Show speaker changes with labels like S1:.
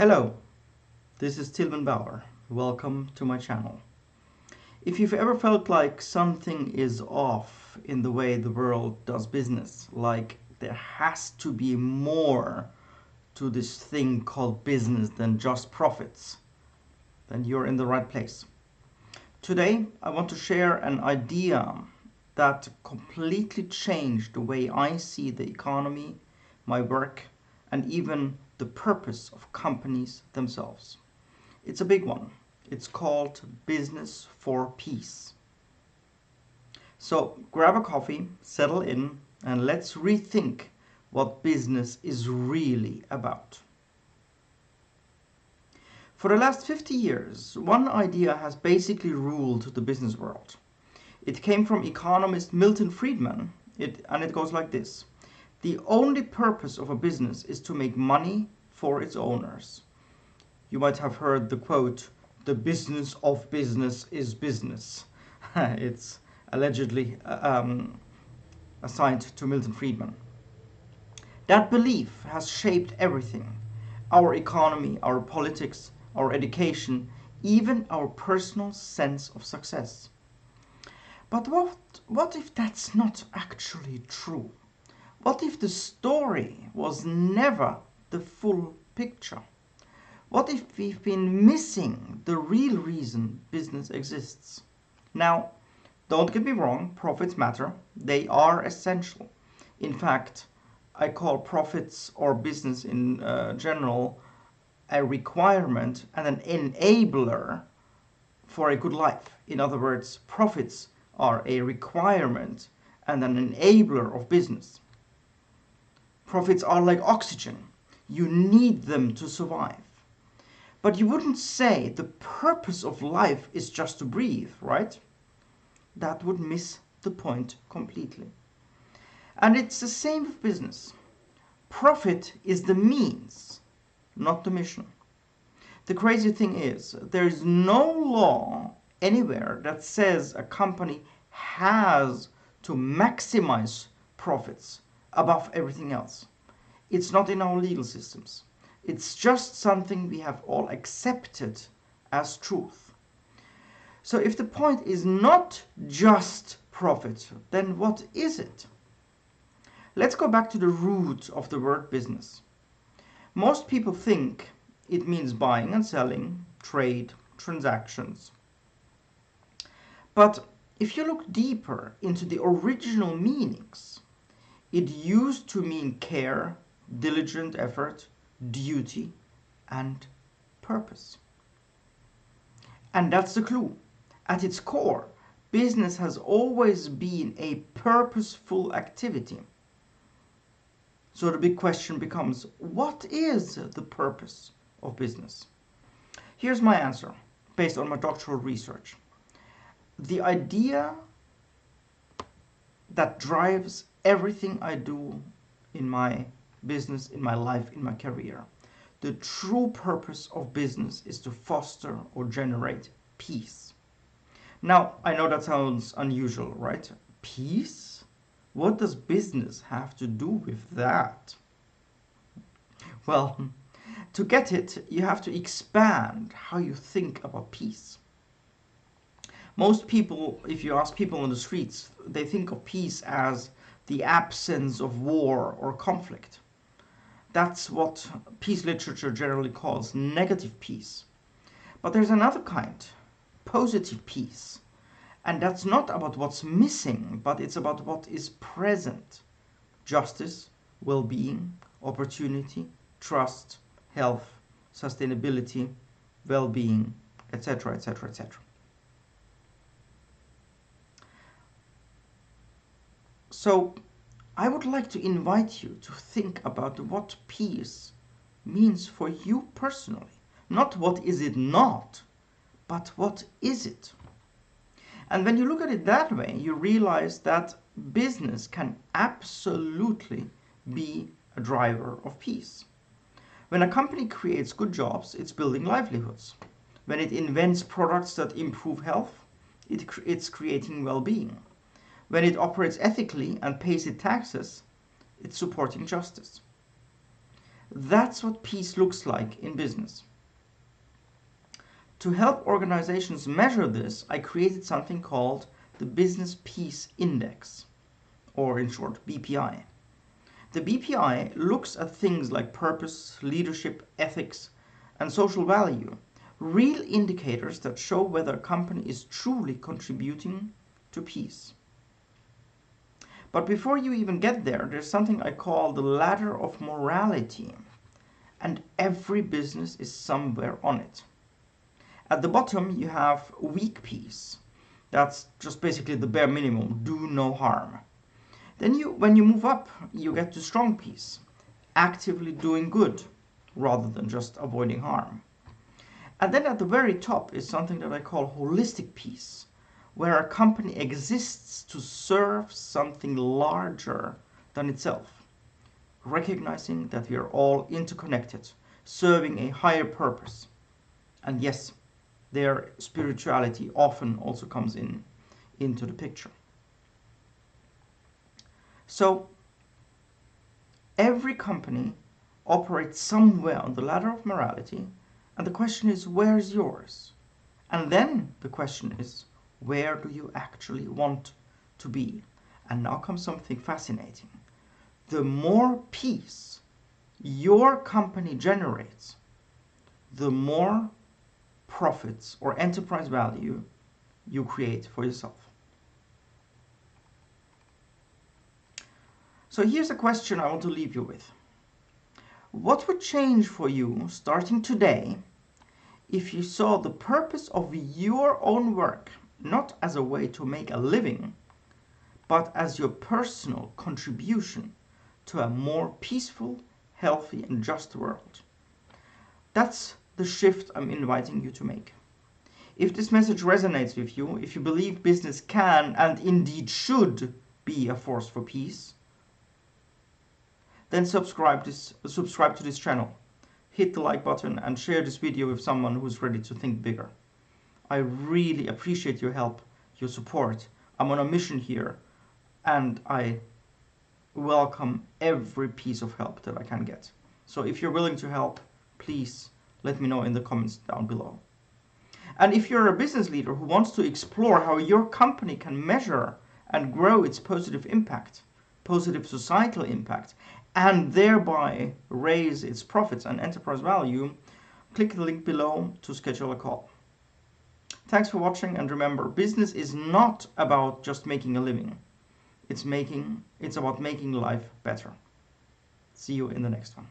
S1: Hello, this is Tilman Bauer. Welcome to my channel. If you've ever felt like something is off in the way the world does business, like there has to be more to this thing called business than just profits, then you're in the right place. Today, I want to share an idea that completely changed the way I see the economy, my work, and even the purpose of companies themselves. It's a big one. It's called Business for Peace. So grab a coffee, settle in, and let's rethink what business is really about. For the last 50 years, one idea has basically ruled the business world. It came from economist Milton Friedman, and it goes like this. The only purpose of a business is to make money for its owners. You might have heard the quote, "The business of business is business." It's allegedly assigned to Milton Friedman. That belief has shaped everything. Our economy, our politics, our education, even our personal sense of success. But what if that's not actually true? What if the story was never the full picture? What if we've been missing the real reason business exists? Now, don't get me wrong, profits matter. They are essential. In fact, I call profits or business in general a requirement and an enabler for a good life. In other words, profits are a requirement and an enabler of business. Profits are like oxygen. You need them to survive. But you wouldn't say the purpose of life is just to breathe, right? That would miss the point completely. And it's the same with business. Profit is the means, not the mission. The crazy thing is, there is no law anywhere that says a company has to maximize profits above everything else. It's not in our legal systems. It's just something we have all accepted as truth. So if the point is not just profit, then what is it? Let's go back to the root of the word business. Most people think it means buying and selling, trade, transactions. But if you look deeper into the original meanings, it used to mean care, diligent effort, duty, and purpose. And that's the clue. At its core, business has always been a purposeful activity. So the big question becomes, what is the purpose of business? Here's my answer, based on my doctoral research. The idea that drives everything I do in my business, in my life, in my career. The true purpose of business is to foster or generate peace. Now, I know that sounds unusual, right? Peace? What does business have to do with that? Well, to get it, you have to expand how you think about peace. Most people, if you ask people on the streets, they think of peace as the absence of war or conflict. That's what peace literature generally calls negative peace. But there's another kind, positive peace. And that's not about what's missing, but it's about what is present. Justice, well-being, opportunity, trust, health, sustainability, well-being, etc., etc., etc. So, I would like to invite you to think about what peace means for you personally. Not what is it not, but what is it? And when you look at it that way, you realize that business can absolutely be a driver of peace. When a company creates good jobs, it's building livelihoods. When it invents products that improve health, it's creating well-being. When it operates ethically and pays its taxes, it's supporting justice. That's what peace looks like in business. To help organizations measure this, I created something called the Business Peace Index, or in short, BPI. The BPI looks at things like purpose, leadership, ethics, and social value, real indicators that show whether a company is truly contributing to peace. But before you even get there, there's something I call the ladder of morality, and every business is somewhere on it. At the bottom, you have weak peace. That's just basically the bare minimum, do no harm. Then when you move up, you get to strong peace, actively doing good rather than just avoiding harm. And then at the very top is something that I call holistic peace, where a company exists to serve something larger than itself, recognizing that we are all interconnected, serving a higher purpose. And yes, their spirituality often also comes into the picture. So every company operates somewhere on the ladder of morality, and the question is, where's yours? And then the question is, where do you actually want to be? And now comes something fascinating. The more peace your company generates, the more profits or enterprise value you create for yourself. So here's a question I want to leave you with. What would change for you starting today if you saw the purpose of your own work not as a way to make a living, but as your personal contribution to a more peaceful, healthy, and just world? That's the shift I'm inviting you to make. If this message resonates with you, if you believe business can and indeed should be a force for peace, then subscribe to this channel. Hit the like button and share this video with someone who's ready to think bigger. I really appreciate your help, your support. I'm on a mission here, and I welcome every piece of help that I can get. So if you're willing to help, please let me know in the comments down below. And if you're a business leader who wants to explore how your company can measure and grow its positive impact, positive societal impact, and thereby raise its profits and enterprise value, click the link below to schedule a call. Thanks for watching, and remember, business is not about just making a living. It's about making life better. See you in the next one.